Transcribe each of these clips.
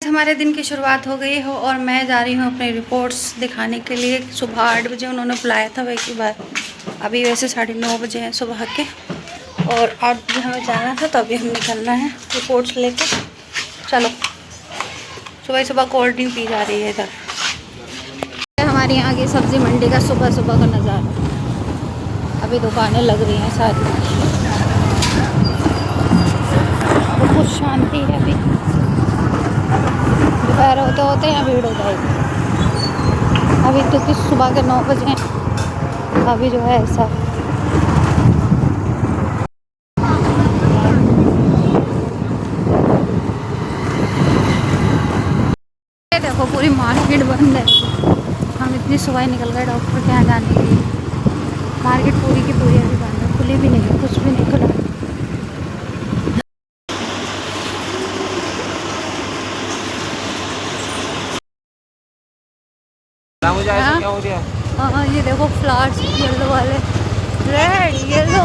हमारे दिन की शुरुआत हो गई हो और मैं जा रही हूँ अपनी रिपोर्ट्स दिखाने के लिए। सुबह 8 बजे उन्होंने बुलाया था वही बार। अभी वैसे 9:30 बजे हैं सुबह के और 8 बजे हमें जाना था, तो अभी हम निकलना है रिपोर्ट्स लेके। चलो, सुबह सुबह कोल्ड ड्रिंक पी जा रही है इधर। हमारे यहाँ की सब्ज़ी मंडी का सुबह सुबह का नज़ारा। अभी दुकानें लग रही हैं सारी, बहुत शांति है। अभी दोपहर होते होते यहाँ भीड़ हो जाएगी। अभी तो कि सुबह के 9 बजे हैं, अभी जो है ऐसा देखो पूरी मार्केट बंद है। हम इतनी सुबह निकल गए डॉक्टर के यहाँ जाने के लिए। मार्केट पूरी की पूरी अभी बंद है, खुली भी नहीं है, कुछ भी नहीं खुला। हाँ, ये देखो फ्लावर्स येलो वाले, रेड येलो।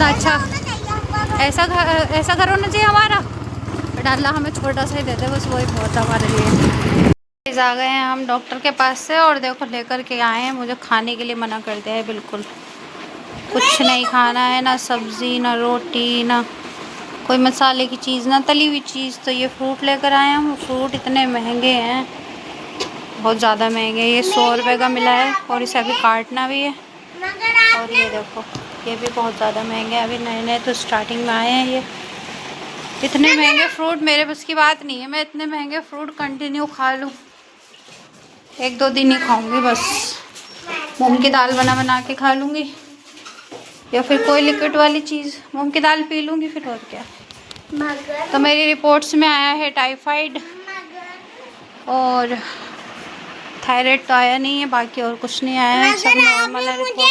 अच्छा, ऐसा घर होना चाहिए हमारा। डाला हमें छोटा सा ही देते, बस वही बहुत हमारे लिए। आ गए हैं हम डॉक्टर के पास से और देखो लेकर के आए हैं। मुझे खाने के लिए मना कर दिया है, बिल्कुल कुछ नहीं खाना है, ना सब्ज़ी ना रोटी ना कोई मसाले की चीज़ ना तली हुई चीज़। तो ये फ्रूट लेकर आए हम। फ्रूट इतने महंगे हैं, बहुत ज़्यादा महंगे। ये 100 रुपये का मिला है और इसे अभी काटना भी है। और ये देखो ये भी बहुत ज़्यादा महंगे हैं, अभी नए नए तो स्टार्टिंग में आए हैं। ये इतने महंगे फ्रूट मेरे बस की बात नहीं है। मैं इतने महंगे फ्रूट कंटिन्यू खा लूँ, 1-2 दिन ही खाऊंगी बस। मूंग की दाल बना के खा लूँगी या फिर कोई लिक्विड वाली चीज़, मूंग की दाल पी लूँगी फिर, और क्या। तो मेरी रिपोर्ट्स में आया है टाइफाइड और थायराइड तो आया नहीं है, बाकी और कुछ नहीं आया है, सब नॉर्मल है रिपोर्ट।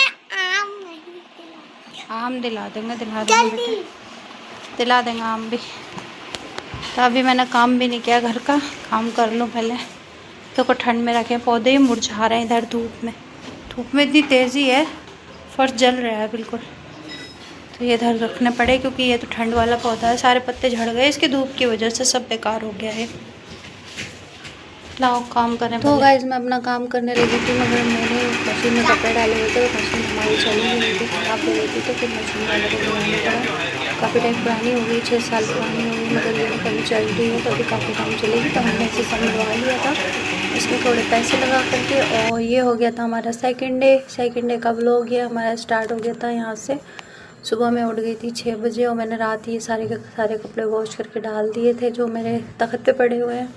आम दिला देंगे बेटे, दिला देंगे आम भी। तो अभी मैंने काम भी नहीं किया, घर का काम कर लूँ पहले। तो ठंड में रखे पौधे ही मुरझा रहे हैं इधर धूप में इतनी तेज़ी है, फर्श जल रहा है बिल्कुल। तो ये इधर रखने पड़े क्योंकि ये तो ठंड वाला पौधा है, सारे पत्ते झड़ गए इसके धूप की वजह से, सब बेकार हो गया है। लाओ काम करें। तो गाइस मैं अपना काम करने लगी थी, मगर मैंने मशीन में कपड़े डाले हुए थे, मशीन हमारी चली नहीं थी, खराब हो गई थी। तो फिर मशीन वाले को बुलाना पड़ा। काफ़ी टाइम पुरानी हो गई, 6 साल पुरानी हो गई, मगर ये कभी चल रही है, तो अभी काफ़ी टाइम चलेगी। तो हमने इसे समझवा लिया था, इसमें थोड़े पैसे लगा करके। और ये हो गया था हमारा सेकेंड डे का व्लॉग। ये हमारा स्टार्ट हो गया था यहाँ से। सुबह मैं उठ गई थी 6 बजे और मैंने रात ही सारे के सारे कपड़े वॉश करके डाल दिए थे जो मेरे तख्त पे पड़े हुए हैं।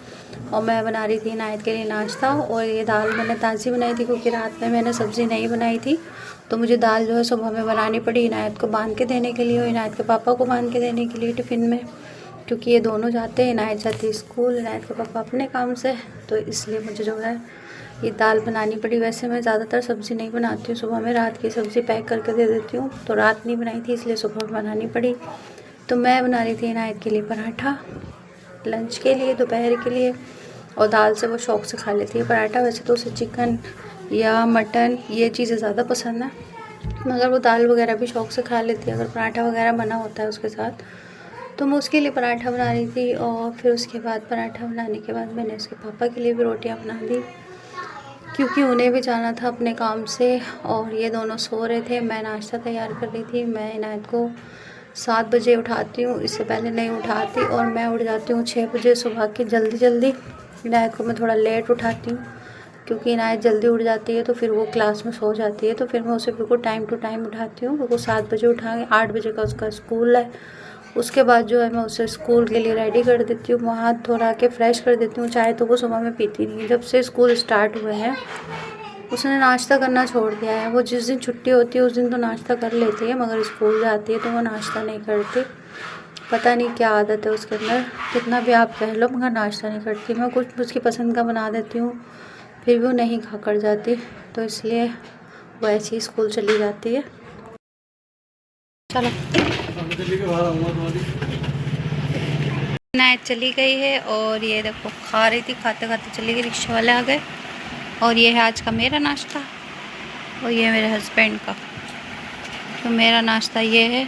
और मैं बना रही थी इनायत के लिए नाश्ता। और ये दाल मैंने ताज़ी बनाई थी क्योंकि रात में मैंने सब्ज़ी नहीं बनाई थी, तो मुझे दाल जो है सुबह में बनानी पड़ी इनायत को बांध के देने के लिए और इनायत के पापा को बांध के देने के लिए टिफ़िन में, क्योंकि ये दोनों जाते हैं। इनायत जाती है स्कूल, इनायत के पापा अपने काम से, तो इसलिए मुझे जो है ये दाल बनानी पड़ी। वैसे मैं ज़्यादातर सब्ज़ी नहीं बनाती हूँ सुबह में, रात की सब्ज़ी पैक करके दे देती हूँ, तो रात नहीं बनाई थी इसलिए सुबह बनानी पड़ी। तो मैं बना रही थी इनायत के लिए पराठा लंच के लिए, दोपहर के लिए। और दाल से वो शौक़ से खा लेती है पराठा। वैसे तो उसे चिकन या मटन ये चीज़ें ज़्यादा पसंद है, मगर वो दाल वगैरह भी शौक़ से खा लेती है। अगर पराठा वगैरह बना होता है उसके साथ, तो मैं उसके लिए पराठा बना रही थी। और फिर उसके बाद पराठा बनाने के बाद मैंने उसके पापा के लिए भी रोटियां बना दी, क्योंकि उन्हें भी जाना था अपने काम से। और ये दोनों सो रहे थे, मैं नाश्ता तैयार कर रही थी। मैं इनायत को 7 बजे उठाती हूँ, इससे पहले नहीं उठाती। और मैं उठ जाती हूँ 6 बजे सुबह के, जल्दी। इनायत को मैं थोड़ा लेट उठाती हूँ क्योंकि इनायत जल्दी उठ जाती है तो फिर वो क्लास में सो जाती है। तो फिर मैं उसे बिल्कुल टाइम टू टाइम उठाती हूँ। वो 7 बजे उठा के 8 बजे का उसका स्कूल है। उसके बाद जो है मैं उसे स्कूल के लिए रेडी कर देती हूँ, वहाँ धोरा के फ्रेश कर देती हूँ। चाय तो वो सुबह में पीती नहीं है, जब से स्कूल स्टार्ट हुए हैं उसने नाश्ता करना छोड़ दिया है। वो जिस दिन छुट्टी होती है उस दिन तो नाश्ता कर लेती है, मगर स्कूल जाती है तो वो नाश्ता नहीं करती। पता नहीं क्या आदत है उसके अंदर, कितना भी आप कह लो, मगर नाश्ता नहीं करती। मैं कुछ उसकी पसंद का बना देती हूँ, फिर भी वो नहीं खा कर जाती, तो इसलिए वो ऐसे ही स्कूल चली जाती है। चलो, नाइट चली गई है और ये देखो खा रही थी, खाते खाते चली गई। रिक्शा वाले आ गए। और ये है आज का मेरा नाश्ता और ये मेरे हस्बैंड का। तो मेरा नाश्ता ये है।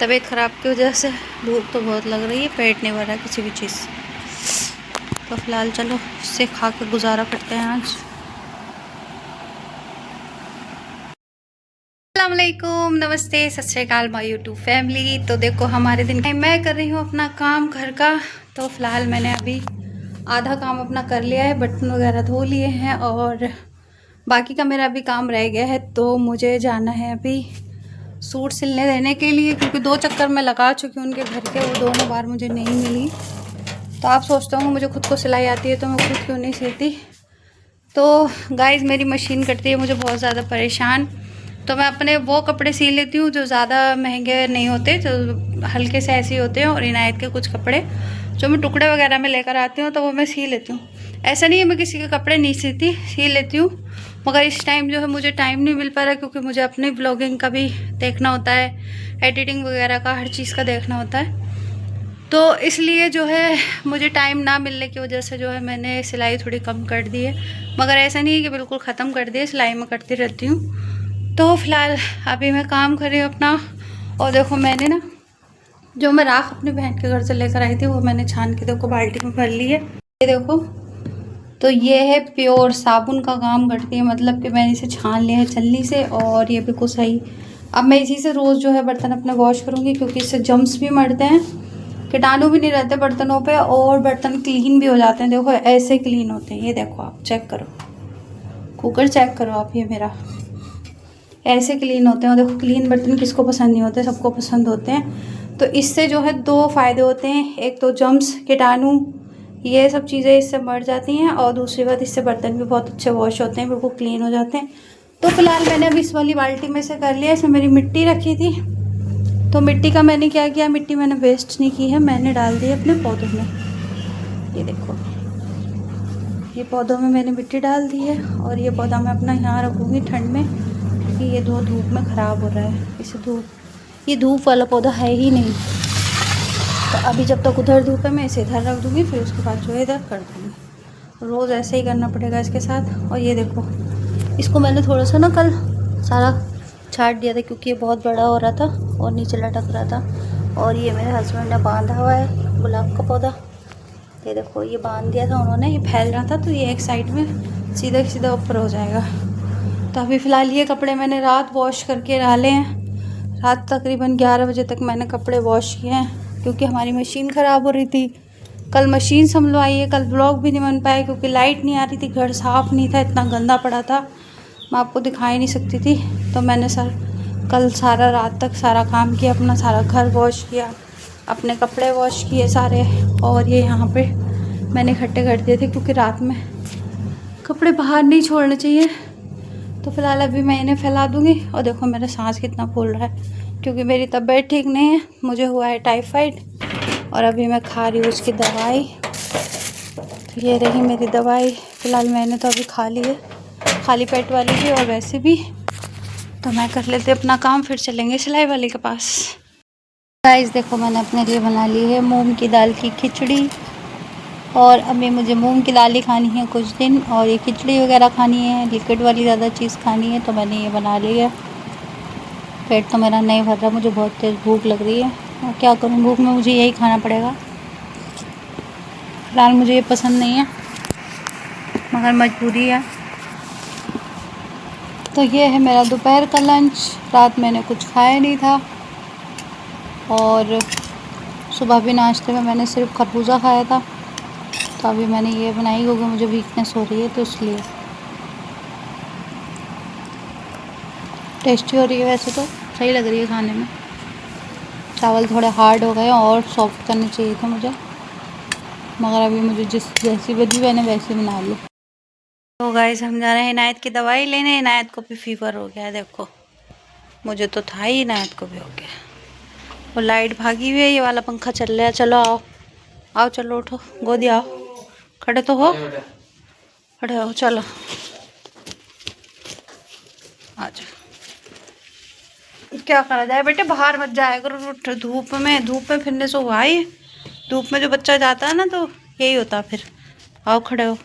तबीयत ख़राब की वजह से भूख तो बहुत लग रही है, पेट नहीं भर रहा किसी भी चीज़। तो फिलहाल चलो इससे खा के गुजारा करते हैं आज। अस्सलामुअलैकुम, नमस्ते, सत श्री अकाल माय यूट्यूब फैमिली। तो देखो हमारे दिन मैं कर रही हूँ अपना काम घर का। तो फिलहाल मैंने अभी आधा काम अपना कर लिया है, बर्तन वगैरह धो लिए हैं और बाकी का मेरा अभी काम रह गया है। तो मुझे जाना है अभी सूट सिलने देने के लिए, क्योंकि 2 चक्कर मैं लगा चुकी हूँ उनके घर के, वो दोनों बार मुझे नहीं मिली। तो आप सोचते होंगे मुझे खुद को सिलाई आती है तो मैं खुद क्यों नहीं सीती। तो गाइस मेरी मशीन करती है मुझे बहुत ज़्यादा परेशान। तो मैं अपने वो कपड़े सी लेती हूँ जो ज़्यादा महंगे नहीं होते, जो हल्के से ऐसे ही होते हैं, और इनायत के कुछ कपड़े जो मैं टुकड़े वगैरह में लेकर आती हूँ तो वो मैं सी लेती हूँ। ऐसा नहीं है मैं किसी के कपड़े नहीं सीती, सी लेती हूँ, मगर इस टाइम जो है मुझे टाइम नहीं मिल पा रहा, क्योंकि मुझे अपनी व्लॉगिंग का भी देखना होता है, एडिटिंग वगैरह का हर चीज़ का देखना होता है। तो इसलिए जो है मुझे टाइम ना मिलने की वजह से जो है मैंने सिलाई थोड़ी कम कर दी है, मगर ऐसा नहीं है कि बिल्कुल ख़त्म कर दी है, सिलाई मैं करती रहती हूँ। तो फिलहाल अभी मैं काम कर रही हूँ अपना। और देखो मैंने ना जो मैं राख अपनी बहन के घर से लेकर आई थी वो मैंने छान के देखो बाल्टी में भर ली है। ये देखो, तो ये है प्योर साबुन का काम करती है, मतलब कि मैंने इसे छान लिया है छलनी से और ये बिल्कुल सही। अब मैं इसी से रोज़ जो है बर्तन अपने वॉश करूँगी, क्योंकि इससे जम्स भी मरते हैं, कीटाणु भी नहीं रहते बर्तनों पे, और बर्तन क्लीन भी हो जाते हैं। देखो ऐसे क्लीन होते हैं, ये देखो आप चेक करो, कुकर चेक करो आप, ये मेरा ऐसे क्लीन होते हैं। और देखो क्लीन बर्तन किसको पसंद नहीं होते, सबको पसंद होते हैं। तो इससे जो है 2 फ़ायदे होते हैं, एक तो जम्स कीटाणु ये सब चीज़ें इससे मर जाती हैं, और दूसरी बात इससे बर्तन भी बहुत अच्छे वॉश होते हैं, बिल्कुल क्लीन हो जाते हैं। तो फिलहाल मैंने अब इस वाली बाल्टी में से कर लिया। इसमें मेरी मिट्टी रखी थी, तो मिट्टी का मैंने क्या किया, मिट्टी मैंने वेस्ट नहीं की है, मैंने डाल दी अपने पौधों में। ये देखो, ये पौधों में मैंने मिट्टी डाल दी है, और ये पौधा मैं अपना यहाँ रखूँगी ठंड में, क्योंकि ये धूप में ख़राब हो रहा है। इसे ये धूप वाला पौधा है ही नहीं, तो अभी जब तक उधर धूप है मैं इसे इधर रख दूँगी, फिर उसके बाद जो है इधर कर दूँगी। रोज़ ऐसे ही करना पड़ेगा इसके साथ। और ये देखो, इसको मैंने थोड़ा सा ना कल सारा छाट दिया था, क्योंकि ये बहुत बड़ा हो रहा था और नीचे लटक रहा था। और ये मेरे हस्बैंड ने बांधा हुआ है गुलाब का पौधा, ये देखो ये बांध दिया था उन्होंने, ये फैल रहा था, तो ये एक साइड में सीधा सीधा ऊपर हो जाएगा। तो अभी फ़िलहाल ये कपड़े मैंने रात वॉश करके डाले हैं। रात तकरीबन 11 बजे तक मैंने कपड़े वॉश किए हैं, क्योंकि हमारी मशीन ख़राब हो रही थी। कल मशीन संभलवाई है, कल ब्लॉग भी नहीं बन पाया क्योंकि लाइट नहीं आ रही थी, घर साफ़ नहीं था, इतना गंदा पड़ा था, मैं आपको दिखा ही नहीं सकती थी। तो मैंने कल सारा रात तक सारा काम किया, अपना सारा घर वॉश किया, अपने कपड़े वॉश किए सारे। और ये यहाँ पे मैंने इकट्ठे कर दिए थे, क्योंकि रात में कपड़े बाहर नहीं छोड़ने चाहिए। तो फिलहाल अभी मैं इन्हें फैला दूँगी। और देखो मेरा सांस कितना फूल रहा है, क्योंकि मेरी तबीयत ठीक नहीं है, मुझे हुआ है टाइफाइड, और अभी मैं खा रही हूँ उसकी दवाई। तो ये रही मेरी दवाई, फ़िलहाल मैंने तो अभी खा ली है, खाली पेट वाली भी और वैसे भी। तो मैं कर लेते अपना काम, फिर चलेंगे सिलाई वाले के पास। गाइस देखो मैंने अपने लिए बना ली है मूंग की दाल की खिचड़ी, और अभी मुझे मूंग की दाल ही खानी है कुछ दिन, और ये खिचड़ी वगैरह खानी है, लिक्विड वाली ज़्यादा चीज़ खानी है, तो मैंने ये बना ली है। पेट तो मेरा नहीं भर रहा, मुझे बहुत तेज़ भूख लग रही है, और क्या करूँ, भूख में मुझे यही खाना पड़ेगा। फिलहाल मुझे ये पसंद नहीं है, मगर मजबूरी है। तो ये है मेरा दोपहर का लंच। रात मैंने कुछ खाया नहीं था, और सुबह भी नाश्ते में मैंने सिर्फ खरबूजा खाया था। तो अभी मैंने ये बनाई, क्योंकि मुझे वीकनेस हो रही है, तो इसलिए टेस्टी हो रही है, वैसे तो सही लग रही है खाने में। चावल थोड़े हार्ड हो गए और सॉफ्ट करने चाहिए थे मुझे, मगर अभी मुझे जैसी बनी मैंने वैसी बना ली। तो गाइस हम जा रहे हैं इनायत की दवाई लेने। इनायत को भी फीवर हो गया है, देखो मुझे तो था ही, इनायत को भी हो गया। और लाइट भागी हुई है, ये वाला पंखा चल रहा है। चलो आओ आओ, चलो उठो, गोदी आओ, खड़े तो हो, खड़े हो, चलो आ जाओ। क्या करा जाए बेटे, बाहर मत जाया करो धूप में फिरने से हुआ है। धूप में जो बच्चा जाता है ना, तो यही होता है फिर। आओ खड़े हो,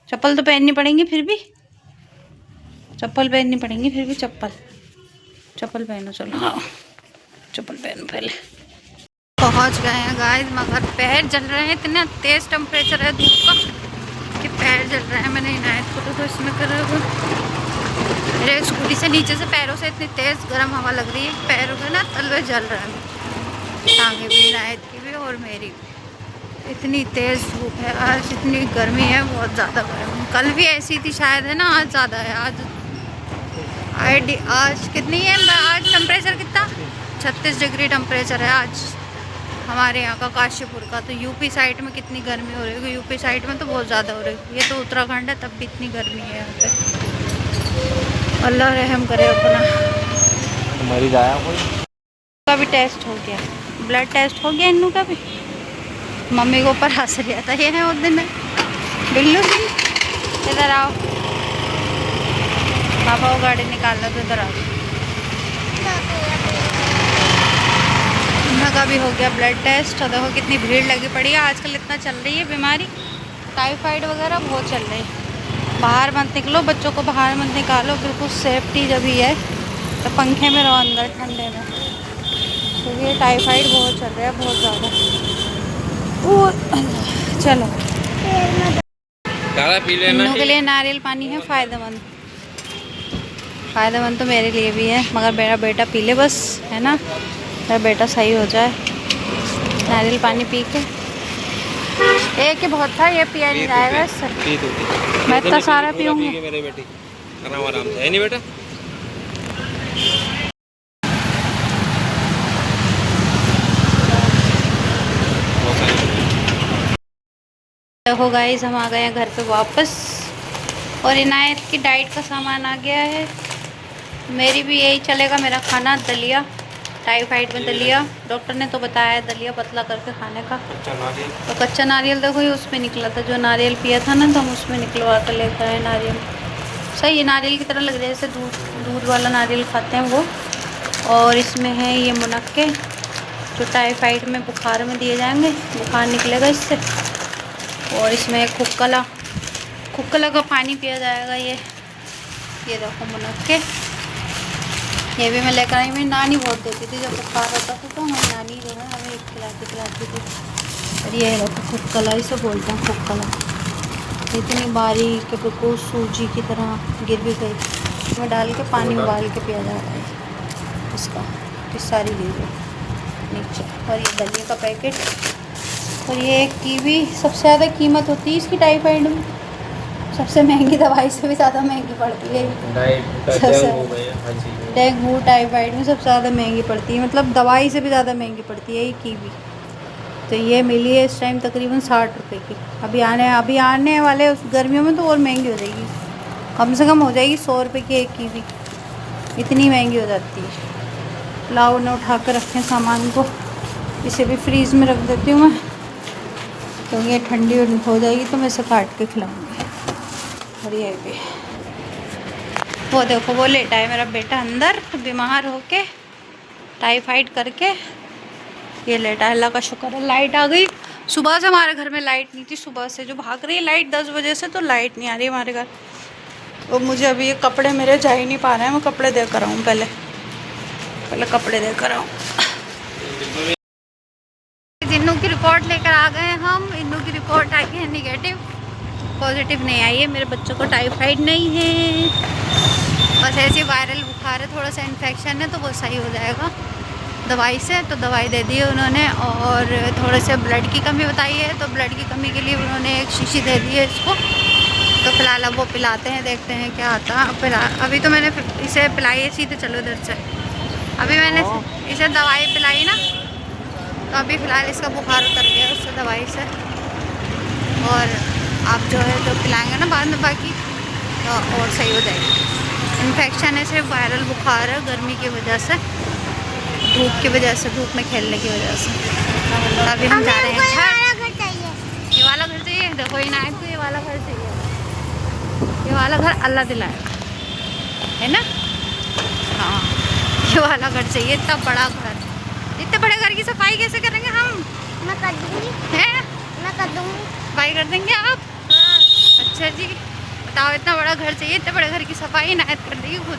चप्पल तो पहननी पड़ेंगी, फिर भी चप्पल पहननी पड़ेंगी, फिर भी चप्पल पहनो। चलो हाँ, चप्पल पहनो पहले। पहुंच गए हैं गाइस, मगर पैर जल रहे हैं, इतना तेज़ टेम्परेचर है धूप का कि पैर जल रहे हैं। मैंने इनायत को तो इसमें करा हुआ, मेरे स्कूटी से नीचे से पैरों से इतनी तेज़ गर्म हवा लग रही है, पैरों के ना तलवे जल रहे हैं, टांगे भी, इनायत की भी और मेरी भी। इतनी तेज़ धूप है आज, इतनी गर्मी है, बहुत ज़्यादा गर्मी। कल भी ऐसी थी शायद, है ना, आज ज़्यादा है। आज कितनी है, आज टेम्परेचर कितना, 36 डिग्री टेम्परेचर है आज हमारे यहाँ का, काशीपुर का। तो यूपी साइड में कितनी गर्मी हो रही है, यूपी साइड में तो बहुत ज़्यादा हो रही है। ये तो उत्तराखंड है, तब भी इतनी गर्मी है यहाँ पे। अल्लाह रहम करे अपना। मरीज आया कोई का भी टेस्ट हो गया, ब्लड टेस्ट हो गया इन्नू का भी। मम्मी को ऊपर हंस रहा था, ये है उस दिन बिल्लू सिंह, इधर आओ, पापा को गाड़ी निकालना तो इधर आओ। का भी हो गया ब्लड टेस्ट। और देखो कितनी भीड़ लगी पड़ी है आजकल, इतना चल रही है बीमारी, टाइफाइड वगैरह बहुत चल रही है। बाहर मत निकलो, बच्चों को बाहर मत निकालो, बिल्कुल सेफ्टी जब ही है तो पंखे में रहो अंदर ठंडे में, क्योंकि ये टाइफाइड बहुत चल रहा है, बहुत ज़्यादा। चलो पी लेना। इन्नों के लिए नारियल पानी है फ़ायदेमंद, फ़ायदेमंद तो मेरे लिए भी है, मगर मेरा बेटा पी ले बस, है ना, मेरा बेटा सही हो जाए। नारियल पानी पी के, एक ही बहुत था, ये पिया नहीं जाएगा इससे, मैं इतना सारा पीऊँगी। मेरे बेटी आराम से है नहीं बेटा। देखो गाइस, हम आ गए हैं घर पे वापस, और इनायत की डाइट का सामान आ गया है। मेरी भी यही चलेगा, मेरा खाना दलिया, टाइफाइड में दलिया, डॉक्टर ने तो बताया है दलिया पतला करके खाने का। तो कच्चा नारियल देखो ये उसमें निकला था, जो नारियल पिया था ना, तो हम उसमें निकलवा कर लेकर आए नारियल। सही है, नारियल की तरह लग रहा है, जैसे दूध वाला नारियल खाते हैं वो। और इसमें है ये मुनक्के, जो टाइफाइड में बुखार में दिए जाएंगे, बुखार निकलेगा इससे। और इसमें खुक्कला का पानी पिया जाएगा। ये देखो मुनक्के, ये भी मैं लेकर आई। मेरी नानी बहुत देती थी जब बुखार होता था, तो हमारी नानी जो है हमें खिलाती थी। और ये देखो खुक्कला, इसे बोलते हैं खुक्कला। इतनी बारीक बिल्कुल सूजी की तरह गिर भी गई, इसमें डाल के पानी उबाल के पिया जा रहा है इसका, ये सारी गिर गई नीचे। और ये दलिया का पैकेट, और ये कीवी, सबसे ज़्यादा कीमत होती है इसकी टाइफाइड में, सबसे महंगी दवाई से भी ज़्यादा महंगी पड़ती है। डेंगू टाइफाइड में सबसे ज़्यादा महंगी पड़ती है, मतलब दवाई से भी ज़्यादा महंगी पड़ती है ये कीवी। तो ये मिली है इस टाइम तकरीबन 60 रुपये की। अभी आने वाले उस गर्मियों में तो और महंगी हो जाएगी, कम से कम हो जाएगी 100 रुपये की एक कीवी, इतनी महंगी हो जाती है। लाओ ने उठा कर रखें सामान को, इसे भी फ्रीज़ में रख देती हूँ मैं, क्योंकि ये ठंडी हो जाएगी तो मैं इसे काट के खिलाऊँगी। और ये भी वो देखो, वो लेटा है मेरा बेटा अंदर, बीमार होके टाइफाइड करके ये लेटा है। अल्लाह का शुक्र है लाइट आ गई। सुबह से हमारे घर में लाइट नहीं थी, सुबह से जो भाग रही है लाइट 10 बजे से, तो लाइट नहीं आ रही हमारे घर। और मुझे अभी ये कपड़े मेरे जा ही नहीं पा रहे हैं, मैं कपड़े दे कर आऊँ, पहले कपड़े दे कर आऊँ। इन्नू की रिपोर्ट लेकर आ गए हम। इन्नू की रिपोर्ट आई है निगेटिव, पॉजिटिव नहीं आई है। मेरे बच्चों को टाइफाइड नहीं है, बस ऐसे वायरल बुखार है, थोड़ा सा इन्फेक्शन है, तो वो सही हो जाएगा दवाई से। तो दवाई दे दी है उन्होंने, और थोड़े से ब्लड की कमी बताई है, तो ब्लड की कमी के लिए उन्होंने एक शीशी दे दी है इसको। तो फिलहाल अब वो पिलाते हैं, देखते हैं क्या आता है। अभी तो मैंने इसे पिलाई है, सीधे चलो इधर से, अभी मैंने इसे दवाई पिलाई ना, तो अभी फ़िलहाल इसका बुखार उतर गया उससे दवाई से। और आप जो है जो पिलाएंगे ना बाद में बाकी, तो और सही हो जाएगी। इन्फेक्शन है, सिर्फ वायरल बुखार है, गर्मी की वजह से, धूप की वजह से, धूप में खेलने की वजह से। अभी हम जा रहे हैं घर। ये वाला घर चाहिए, देखो इनायत को ये वाला घर चाहिए, ये वाला घर अल्लाह दिलाएगा, है ना। हाँ, ये वाला घर चाहिए, इतना बड़ा घर। इतने बड़े घर की सफाई कैसे करेंगे हम? मैं कर दूँगी, हैं? मैं कर दूँगी, सफाई कर देंगे आप? हाँ। अच्छा जी, बताओ, इतना बड़ा घर चाहिए, इतने बड़े घर की सफाई इनायत कर देगी खुद।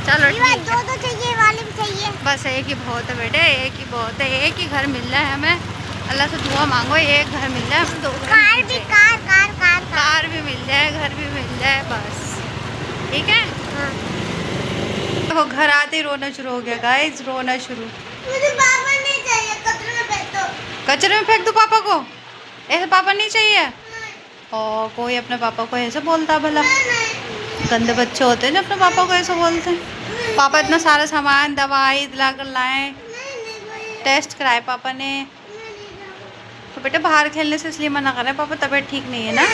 चलो ये बात ठीक दो है, दो चाहिए, वाले भी चाहिए। बस एक ही बहुत है बेटे, एक ही बहुत है, एक ही घर मिल रहा है हमें। अल्लाह से दुआ मांगो एक घर मिल जाए, हमें 2 घर कार नहीं भी, चाहिए। कार। कार भी मिल जाए, घर भी मिल जाए, बस ठीक है। हाँ। वो घर आते ही रोना शुरू हो गया गाइस, रोना शुरू। मुझे पापा नहीं चाहिए, कचरे में फेंक दो। कचरे में फेंक दो पापा को, ऐसे पापा नहीं चाहिए। और कोई अपने पापा को ऐसे बोलता भला, गंदे बच्चे होते हैं जो अपने पापा को ऐसे बोलते हैं। पापा इतना सारा सामान दवाई दिला कर लाए, टेस्ट कराए पापा ने। तो बेटा बाहर खेलने से इसलिए मना कर रहे हैं, पापा तबीयत ठीक नहीं है ना।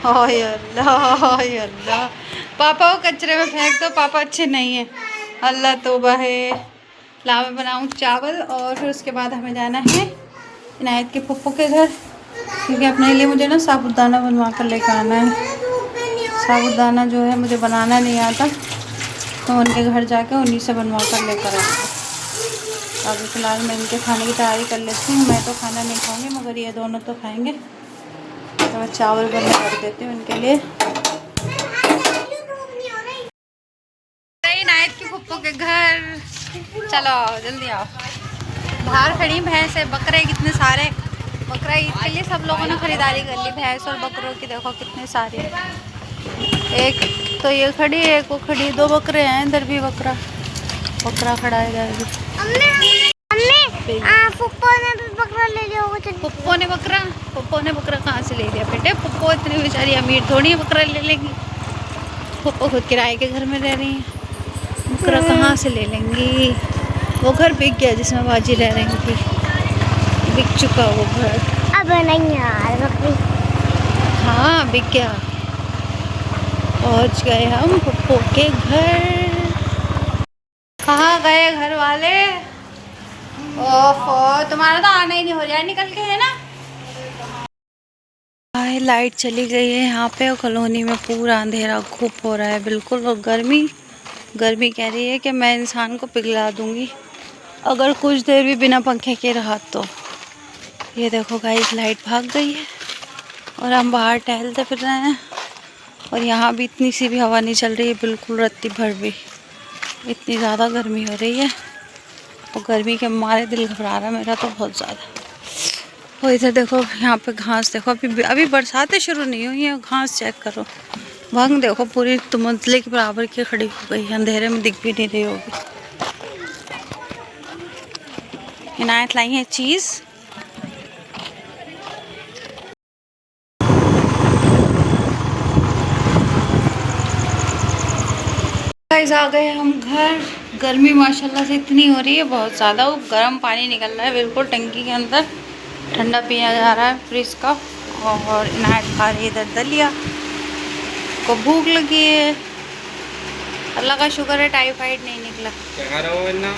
हाय अल्लाह, हाय अल्लाह, पापा को कचरे में फेंक दो, पापा अच्छे नहीं है। अल्लाह तौबा है। ला मैं बनाऊँ चावल और फिर उसके बाद हमें जाना है इनायत के पप्पू के घर, क्योंकि अपने लिए मुझे ना साबूदाना बनवा कर लेकर आना है। साबूदाना जो है मुझे बनाना नहीं आता, तो उनके घर जाके उन्हीं से बनवा कर लेकर आऊँगी। अभी फ़िलहाल मैं इनके खाने की तैयारी कर लेती हूँ। मैं तो खाना नहीं खाऊंगी मगर ये दोनों तो खाएंगे, तो मैं चावल बनने कर देती हूँ इनके लिए। इनायत की पप्पू के घर, चलो आओ जल्दी आओ। बाहर खड़ी भैंस है, बकरे कितने सारे, बकरा ईद के लिए सब लोगों ने खरीदारी कर ली। भैंस और बकरों की देखो कितने सारे, एक तो ये खड़ी है, एक वो खड़ी, 2 बकरे हैं, इधर भी बकरा खड़ा है इधर भी। फुप्पो ने भी बकरा ले लिया होगा। पप्पो ने बकरा कहाँ से ले लिया बेटे, पप्पो इतनी बेचारी अमीर थोड़ी है बकरा ले लेंगी। पप्पो खुद किराए के घर में रह रही हैं, बकरा कहाँ से ले लेंगी। वो घर बिक गया जिसमें बाजी रह रही थी, बिक चुका वो घर। अब नहीं यार बकरी। हाँ बिक गया। पहुँच गए हम पप्पो के घर। कहाँ गए घर वाले? ओहो, तुम्हारा तो आना ही नहीं हो रहा है निकल के, है ना। लाइट चली गई है यहाँ पे, और कॉलोनी में पूरा अंधेरा खूब हो रहा है बिल्कुल। और गर्मी कह रही है कि मैं इंसान को पिघला दूंगी अगर कुछ देर भी बिना पंखे के रहा तो। ये देखो गाइस, लाइट भाग गई है और हम बाहर टहलते फिर रहे हैं। और यहाँ भी इतनी सी भी हवा नहीं चल रही है बिल्कुल, रत्ती भर भी। इतनी ज़्यादा गर्मी हो रही है, और गर्मी के मारे दिल घबरा रहा है मेरा तो बहुत ज़्यादा। और इधर देखो यहाँ पे घास देखो, अभी बरसातें शुरू नहीं हुई हैं, घास चेक करो। भंग देखो पूरी तुमतले के बराबर की खड़ी हो गई, अंधेरे में दिख भी नहीं रही होगी। इनायत लाई है चीज़। गाइस आ गए हम घर। गर्मी माशाल्लाह से इतनी हो रही है बहुत ज़्यादा, वो गर्म पानी निकल रहा है बिल्कुल टंकी के अंदर, ठंडा पिया जा रहा है फ्रिज का। और इनायत खा रही है इधर दलिया, को भूख लगी है। अल्लाह का शुक्र है टाइफाइड नहीं निकला। क्या खा रहे हो इन्ना?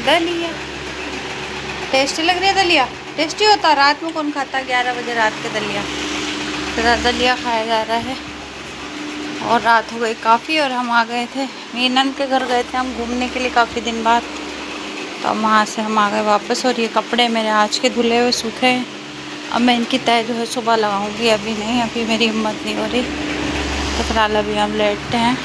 दलिया टेस्टी लग रही है, दलिया टेस्टी होता है। रात में कौन खाता है 11 बजे रात के दलिया? तो दलिया खाया जा रहा है। और रात हो गई काफ़ी, और हम आ गए थे मीनन के घर, गए थे हम घूमने के लिए काफ़ी दिन बाद। तो वहाँ से हम आ गए वापस। और ये कपड़े मेरे आज के धुले हुए सूखे हैं, अब मैं इनकी तय जो है सुबह लगाऊंगी, अभी नहीं, अभी मेरी हिम्मत नहीं हो रही। तो फिलहाल अभी हम लेटते हैं।